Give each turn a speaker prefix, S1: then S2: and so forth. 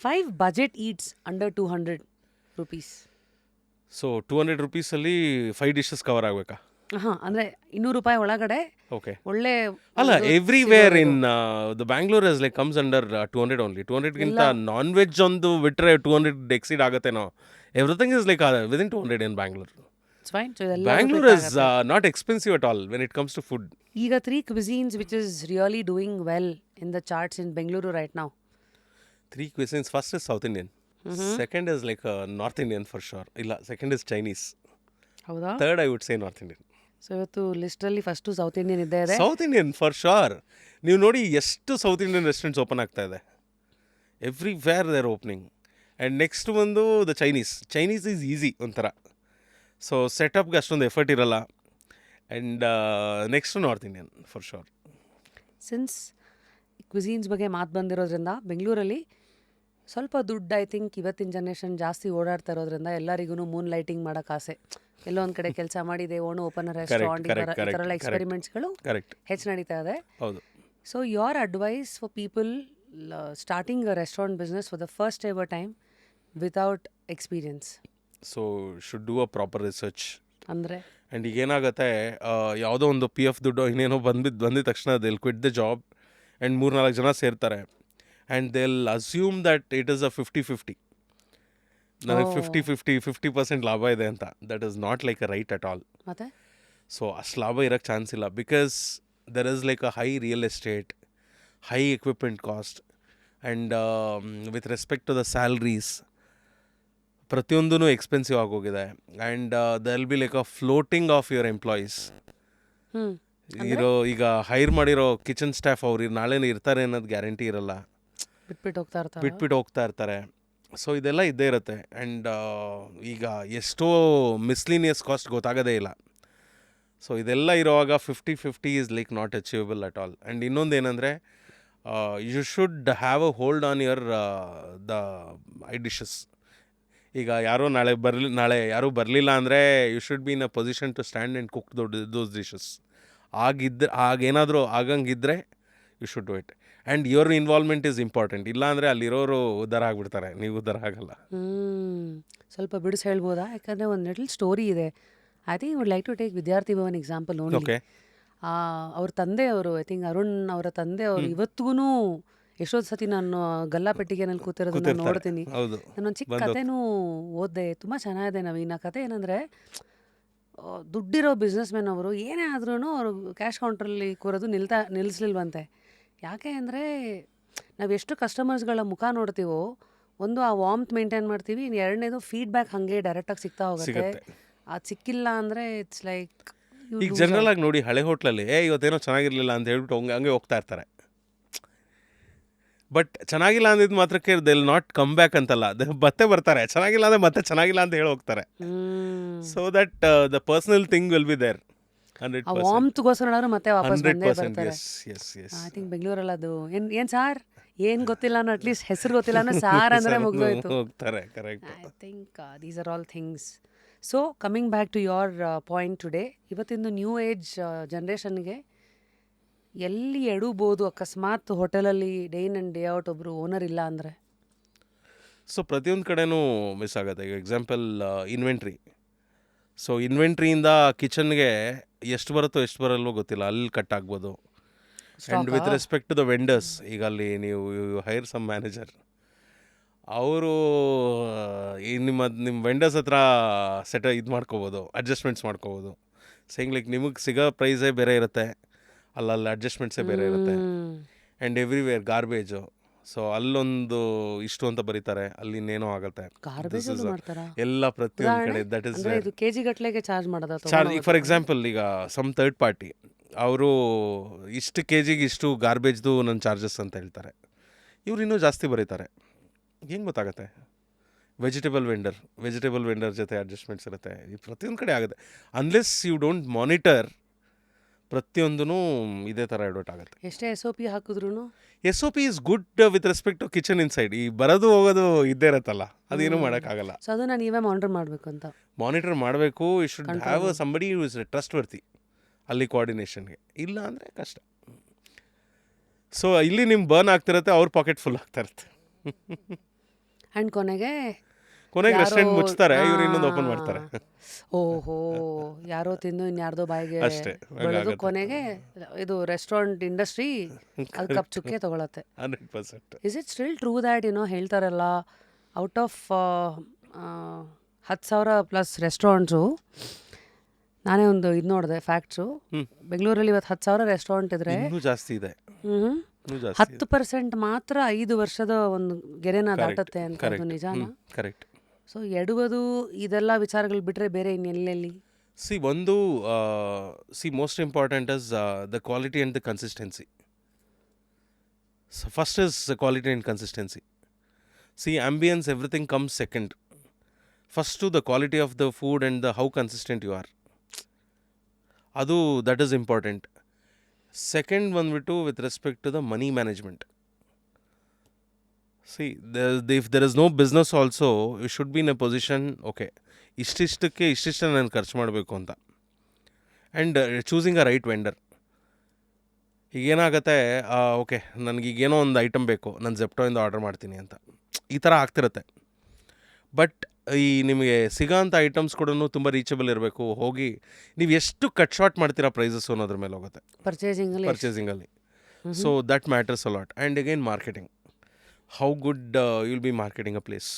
S1: 5 budget eats under 200 rupees.
S2: So 200 rupeesಲ್ಲಿ 5 dishes cover ಆಗಬೇಕಾ?
S1: ಹಾಂ, ಅಂದರೆ 200 ರೂಪಾಯಿ ಒಳಗಡೆ
S2: ಓಕೆ.
S1: ಒಳ್ಳೆ
S2: ಅಲ್ಲ,
S1: ಒಂದು
S2: ಎವ್ರಿವೇರ್
S1: ಸಿಗೋದು.
S2: In the Bangalore is like comes under 200 only. 200ಗಿಂತ ನಾನ್ ವೆಜ್ ಒಂದು ಬಿಟ್ಟರೆ 200 ಎಕ್ಸೀಡ್ ಆಗುತ್ತೇನೋ. Everything is like within 200 in Bangalore.
S1: It's fine. So ಇದೆಲ್ಲ
S2: Bangalore is not expensive at all when it comes to food.
S1: ಈಗ 3 cuisines which is really doing well in the charts in Bengaluru right now.
S2: 3 cuisines. First is South Indian. Second is like North Indian for sure. ಇಲ್ಲ, second is Chinese.
S1: ಹೌದಾ?
S2: Third I would say North Indian.
S1: So ಇವತ್ತು ಲಿಸ್ಟಲ್ಲಿ first South Indian ಇದ್ದೇ ಇದೆ.
S2: South Indian for sure. ನೀವು ನೋಡಿ ಎಷ್ಟು South Indian restaurants open ಆಗ್ತಾ ಇದೆ. Everywhere they're opening. And next ಬಂದು ದ ಚೈನೀಸ್ ಈಸ್ ಈಸಿ ಒಂಥರ. ಸೊ ಸೆಟಪ್ಗೆ ಅಷ್ಟೊಂದು ಎಫರ್ಟ್ ಇರಲ್ಲ. And next North Indian for sure.
S1: Since cuisines ಬಗ್ಗೆ ಮಾತು ಬಂದಿರೋದ್ರಿಂದ ಬೆಂಗಳೂರಲ್ಲಿ ಸ್ವಲ್ಪ ದುಡ್ಡು ಐ ಥಿಂಕ್ ಇವತ್ತಿನ ಜನ್ರೇಷನ್ ಜಾಸ್ತಿ ಓಡಾಡ್ತಾ ಇರೋದ್ರಿಂದ ಎಲ್ಲರಿಗೂ ಮೂನ್ ಲೈಟಿಂಗ್ ಮಾಡೋಕ್ಕೆ ಆಸೆ. ಎಲ್ಲೋ ಒಂದು ಕಡೆ ಕೆಲಸ ಮಾಡಿದೆ, ಓಣು ಓಪನ್ ರೆಸ್ಟೋರೆಂಟ್, ಈ ಥರ ಎಲ್ಲ ಎಕ್ಸ್ಪೆರಿಮೆಂಟ್ಸ್ಗಳು
S2: ಕರೆಕ್ಟ್
S1: ಹೆಚ್ಚು ನಡೀತಾ ಇದೆ.
S2: ಹೌದು.
S1: So your advice for people starting a restaurant business for the first ever time without experience?
S2: So should do a proper research.
S1: ಅಂದರೆ
S2: ಆ್ಯಂಡ್ ಈಗ ಏನಾಗುತ್ತೆ, ಯಾವುದೋ ಒಂದು PF ದುಡ್ಡು ಇನ್ನೇನೋ ಬಂದಿದ್ದ ತಕ್ಷಣ they'll quit the job and 3-4 ಜನ ಸೇರ್ತಾರೆ. And they'll assume that it is a 50-50. ನನಗೆ 50% ಲಾಭ ಇದೆ ಅಂತ. That is not like a right at all.
S1: ಮತ್ತೆ
S2: ಸೊ ಅಷ್ಟು ಲಾಭ ಇರೋಕ್ಕೆ ಚಾನ್ಸ್ ಇಲ್ಲ. Because there is like a high real estate, high equipment cost, and with respect to the salaries ಪ್ರತಿಯೊಂದೂ ಎಕ್ಸ್ಪೆನ್ಸಿವ್ ಆಗೋಗಿದೆ. And there will be like a floating of your employees. ಈಗ hire ಮಾಡಿರೋ kitchen staff ಅವ್ರು ನಾಳೆನೇ ಇರ್ತಾರೆ ಅನ್ನೋದು guarantee ಇರಲ್ಲ. ಬಿಟ್ಬಿಟ್ಟು ಹೋಗ್ತಾ ಇರ್ತಾರೆ. ಸೊ ಇದೆಲ್ಲ ಇದ್ದೇ ಇರುತ್ತೆ. ಆ್ಯಂಡ್ ಈಗ ಎಷ್ಟೋ ಮಿಸ್ಲಿನಿಯಸ್ ಕಾಸ್ಟ್ ಗೊತ್ತಾಗೋದೇ ಇಲ್ಲ. ಸೊ ಇದೆಲ್ಲ ಇರುವಾಗ 50-50 is like not achievable at all. And ಇನ್ನೊಂದು ಏನಂದರೆ, you should have a hold on your the I dishes. ಈಗ ನಾಳೆ ಯಾರೂ ಬರಲಿಲ್ಲ ಅಂದರೆ you should be in a position to stand and cook those dishes. ಆಗೇನಾದರೂ ಆಗಂಗಿದ್ರೆ you should do it. And your involvement is important. ಇಲ್ಲ ಅಂದರೆ ಅಲ್ಲಿರೋರು ಉದ್ಧಾರ ಆಗಿಬಿಡ್ತಾರೆ, ನೀವು ಉದ್ಧಾರ ಆಗಲ್ಲ.
S1: ಸ್ವಲ್ಪ ಬಿಡಿಸಿ ಹೇಳ್ಬೋದಾ? ಯಾಕಂದರೆ ಒಂದು ಲಿಟಲ್ ಸ್ಟೋರಿ ಇದೆ. I think would like to take Vidyarthi Bhavan example only.
S2: Okay.
S1: ಅವ್ರ ತಂದೆಯವರು, ಐ ಥಿಂಕ್ ಅರುಣ್ ಅವರ ತಂದೆಯವರು ಇವತ್ತಿಗೂ ಎಷ್ಟೊಂದು ಸತಿ ನಾನು ಗಲ್ಲಾಪೆಟ್ಟಿಗೆನಲ್ಲಿ ಕೂತಿರೋದನ್ನ ನೋಡ್ತೀನಿ.
S2: ಹೌದು.
S1: ನಾನೊಂದು ಚಿಕ್ಕ ಕಥೆನೂ ಓದಿದೆ, ತುಂಬ ಚೆನ್ನಾಗಿದೆ ನವೀನ. ಕಥೆ ಏನಂದರೆ, ದುಡ್ಡಿರೋ ಬಿಸ್ನೆಸ್ ಮ್ಯಾನ್ ಅವರು ಏನೇ ಆದ್ರೂ ಅವರು ಕ್ಯಾಶ್ ಕೌಂಟ್ರಲ್ಲಿ ಕೂರೋದು ನಿಲ್ಲಿಸ್ಲಿಲ್ವಂತೆ. ಯಾಕೆ ಅಂದರೆ ನಾವು ಎಷ್ಟು ಕಸ್ಟಮರ್ಸ್ಗಳ ಮುಖ ನೋಡ್ತೀವೋ, ಒಂದು ಆ ವಾರ್ಮ್ತ್ ಮೇಂಟೈನ್ ಮಾಡ್ತೀವಿ, ಎರಡನೇದು ಫೀಡ್ಬ್ಯಾಕ್ ಹಾಗೆ ಡೈರೆಕ್ಟಾಗಿ ಸಿಗ್ತಾ ಹೋಗುತ್ತೆ. ಅದು ಸಿಕ್ಕಿಲ್ಲ ಅಂದರೆ ಇಟ್ಸ್ ಲೈಕ್
S2: ಈಗ ಜನರಲ್ ಆಗಿ ನೋಡಿ, ಹಳೆ ಹೋಟ್ಲಲ್ಲಿ ಇವತ್ತೇನೋ ಚೆನ್ನಾಗಿರಲಿಲ್ಲ ಅಂತ ಹೇಳ್ಬಿಟ್ಟು ಹಂಗೆ ಹೋಗ್ತಾ ಇರ್ತಾರೆ. ಬಟ್ ಚೆನ್ನಾಗಿಲ್ಲ ಅಂದಿದ್ದು ಮಾತ್ರಕ್ಕೆ they will not come back ಅಂತಲ್ಲ, ಮತ್ತೆ ಬರ್ತಾರೆ. ಚೆನ್ನಾಗಿಲ್ಲ ಅಂದರೆ ಮತ್ತೆ ಚೆನ್ನಾಗಿಲ್ಲ ಅಂತ ಹೇಳಿ ಹೋಗ್ತಾರೆ. So that the personal thing will be there.
S1: ವಾಮ್ತ್ಗೋಸ್ಕರ ಮತ್ತೆ ವಾಪಸ್ ಬಂದೇ
S2: 100%.
S1: ಬರ್ತಾರೆ.
S2: Yes.
S1: ಐ ಥಿಂಕ್ ಬೆಂಗಳೂರಲ್ಲಿ ಅದು ಏನು ಸಾರ್ ಏನು ಗೊತ್ತಿಲ್ಲ ಅನ್ನೋ, ಅಟ್ಲೀಸ್ಟ್ ಹೆಸರು ಗೊತ್ತಿಲ್ಲ ಅನ್ನೋ ಸಾರ್ ಅಂದರೆ ಮುಗಿದೋಯ್ತು.
S2: ಹೋಗ್ತಾರೆ. Correct.
S1: I think these are all things. So coming back to your point today, ಇವತ್ತಿನ ನ್ಯೂ ಏಜ್ ಜನ್ರೇಷನ್ಗೆ ಎಲ್ಲಿ ಎಡಬೋದು ಅಕಸ್ಮಾತ್ ಹೋಟೆಲಲ್ಲಿ day in and day out ಒಬ್ಬರು ಓನರ್ ಇಲ್ಲ ಅಂದರೆ?
S2: ಸೊ ಪ್ರತಿಯೊಂದು ಕಡೆನೂ ಮಿಸ್ ಆಗುತ್ತೆ. ಈಗ ಎಕ್ಸಾಂಪಲ್ ಇನ್ವೆಂಟ್ರಿ. ಸೊ ಇನ್ವೆಂಟ್ರಿಯಿಂದ ಕಿಚನ್ಗೆ ಎಷ್ಟು ಬರುತ್ತೋ ಎಷ್ಟು ಬರಲ್ವೋ ಗೊತ್ತಿಲ್ಲ, ಅಲ್ಲಿ ಕಟ್ ಆಗ್ಬೋದು. And with respect to the vendors, ಈಗ ಅಲ್ಲಿ ನೀವು ಹೈರ್ ಸಮ್ ಮ್ಯಾನೇಜರ್, ಅವರು ನಿಮ್ಮ ವೆಂಡರ್ಸ್ ಹತ್ರ ಇದು ಮಾಡ್ಕೋಬೋದು, ಅಡ್ಜಸ್ಟ್ಮೆಂಟ್ಸ್ ಮಾಡ್ಕೋಬೋದು. ಸೇಯಿಂಗ್ ಲೈಕ್ ನಿಮಗೆ ಸಿಗೋ ಪ್ರೈಸೇ ಬೇರೆ ಇರುತ್ತೆ, ಅಲ್ಲಲ್ಲಿ ಅಡ್ಜಸ್ಟ್ಮೆಂಟ್ಸೇ ಬೇರೆ ಇರುತ್ತೆ. And everywhere garbage. ಸೊ ಅಲ್ಲೊಂದು ಇಷ್ಟು ಅಂತ ಬರೀತಾರೆ, ಅಲ್ಲಿ ಇನ್ನೇನೋ ಆಗುತ್ತೆ. ಎಲ್ಲ ಪ್ರತಿಯೊಂದು ಕಡೆ ದಟ್ ಇಸ್
S1: ಕೆಜಿ ಗಟ್ಲೆಗೆ ಚಾರ್ಜ್ ಮಾಡೋದು.
S2: ಈಗ ಫಾರ್ ಎಕ್ಸಾಂಪಲ್, ಈಗ ಸಮ್ ಥರ್ಡ್ ಪಾರ್ಟಿ ಅವರು ಇಷ್ಟು ಕೆಜಿಗೆ ಇಷ್ಟು ಗಾರ್ಬೇಜ್ದು ನನ್ನ ಚಾರ್ಜಸ್ ಅಂತ ಹೇಳ್ತಾರೆ. ಇವ್ರು ಇನ್ನೂ ಜಾಸ್ತಿ ಬರೀತಾರೆ. ಹೆಂಗೆ ಗೊತ್ತಾಗುತ್ತೆ? ವೆಜಿಟೇಬಲ್ ವೆಂಡರ್ ಜೊತೆ ಅಡ್ಜಸ್ಟ್ಮೆಂಟ್ಸ್ ಇರುತ್ತೆ. ಈ ಪ್ರತಿಯೊಂದು ಕಡೆ ಆಗುತ್ತೆ. ಅನ್ಲೆಸ್ ಯು ಡೋಂಟ್ ಮಾನಿಟರ್, ಪ್ರತಿಯೊಂದೂ ಇದೇ ಥರ ಎಡವಟ್ ಆಗುತ್ತೆ.
S1: ಎಷ್ಟೇ SOP ಹಾಕಿದ್ರು
S2: SOP is good with respect to kitchen inside. ಈ ಬರೋದು ಹೋಗೋದು ಇದ್ದೇ ಇರುತ್ತಲ್ಲ, ಅದೇನು ಮಾಡೋಕ್ಕಾಗಲ್ಲ.
S1: ಸೊ ಅದನ್ನು ನೀವೇ ಮಾನಿಟರ್
S2: ಮಾಡಬೇಕು. You should have somebody who is trustworthy ಅಲ್ಲಿ ಕೋಆರ್ಡಿನೇಷನ್ಗೆ. ಇಲ್ಲ ಅಂದರೆ ಕಷ್ಟ. ಸೊ ಇಲ್ಲಿ ನಿಮ್ಮ ಬರ್ನ್ ಆಗ್ತಿರತ್ತೆ, ಅವ್ರ ಪಾಕೆಟ್ ಫುಲ್ ಆಗ್ತಾ ಇರುತ್ತೆ.
S1: ಆ್ಯಂಡ್ ಕೊನೆಗೆ
S2: ಕೊನೆಗೆ
S1: ಯಾರೋ
S2: ರೆಸ್ಟೋರೆಂಟ್ ಮುಚ್ತಾರೆ, ಇವ್ರು ಇನ್ನೊಂದು ಓಪನ್ ಮಾಡ್ತಾರೆ.
S1: ಓಹೋ ಯಾರೋ ತಿಂದು ಇನ್ಯಾರ್ದೋ ಬಾಯಿಗೆ
S2: ಅಷ್ಟೇ,
S1: ಬೆಳೆದು
S2: ಹಾಗಾಗತ್ತೆ.
S1: ಕೊನೆಗೆ ಇದು ರೆಸ್ಟೋರೆಂಟ್ ಇಂಡಸ್ಟ್ರಿ ಅದು ಕಪ್ ಚುಕ್ಕೆ ತಗೊಳತ್ತೆ.
S2: 100%.
S1: Is it still true that ಹೇಳ್ತಾರಲ್ಲ ಔಟ್ ಆಫ್ 10,000 ಪ್ಲಸ್ ರೆಸ್ಟೋರೆಂಟ್ಸು, ನಾನೇ ಒಂದು ಇದು ನೋಡಿದೆ ಫ್ಯಾಕ್ಟ್ಸು, ಬೆಂಗಳೂರಲ್ಲಿ ಇವತ್ತು 10,000 ರೆಸ್ಟೋರೆಂಟ್ ಇದ್ರೆ
S2: ಇನ್ನೂ ಜಾಸ್ತಿ ಇದೆ, ಇನ್ನೂ ಜಾಸ್ತಿ
S1: 10% ಮಾತ್ರ 5 ವರ್ಷದ ಒಂದು ಗೆರೆನ ದಾಟತ್ತೆ ಅಂತ. ಅದು ನಿಜಾನ?
S2: ಕರೆಕ್ಟ್.
S1: ಸೊ ಎಡುವುದು ಇದೆಲ್ಲ ವಿಚಾರಗಳು ಬಿಟ್ಟರೆ ಬೇರೆ ಇನ್ನೆಲ್ಲೆಲ್ಲಿ?
S2: ಒಂದು most important is the quality and the consistency. First is quality and consistency. Ambience everything comes second. First the quality of the food and the how consistent you are, ಅದು that is important. Second ಬಂದ್ಬಿಟ್ಟು with respect to the money management. if there is no business also, you should be in a position, okay, ಇಷ್ಟಿಷ್ಟಕ್ಕೆ ಇಷ್ಟಿಷ್ಟ ನಾನು ಖರ್ಚು ಮಾಡಬೇಕು ಅಂತ. And choosing a right vendor. ಈಗೇನಾಗುತ್ತೆ, okay ನನಗೀಗೇನೋ ಒಂದು ಐಟಮ್ ಬೇಕು, ನಾನು ಜೆಪ್ಟೋಯಿಂದ ಆರ್ಡರ್ ಮಾಡ್ತೀನಿ ಅಂತ ಈ ಥರ ಆಗ್ತಿರುತ್ತೆ. ಬಟ್ ನಿಮಗೆ ಸಿಗೋಂಥ ಐಟಮ್ಸ್ ಕೂಡ ತುಂಬ ರೀಚಬಲ್ ಇರಬೇಕು. ಹೋಗಿ ನೀವು ಎಷ್ಟು ಕಟ್ ಶಾರ್ಟ್ ಮಾಡ್ತೀರಾ ಪ್ರೈಸಸ್ ಅನ್ನೋದ್ರ ಮೇಲೆ ಹೋಗುತ್ತೆ ಪರ್ಚೇಸಿಂಗಲ್ಲಿ. So that matters a lot. And again marketing, how good you'll be marketing a place.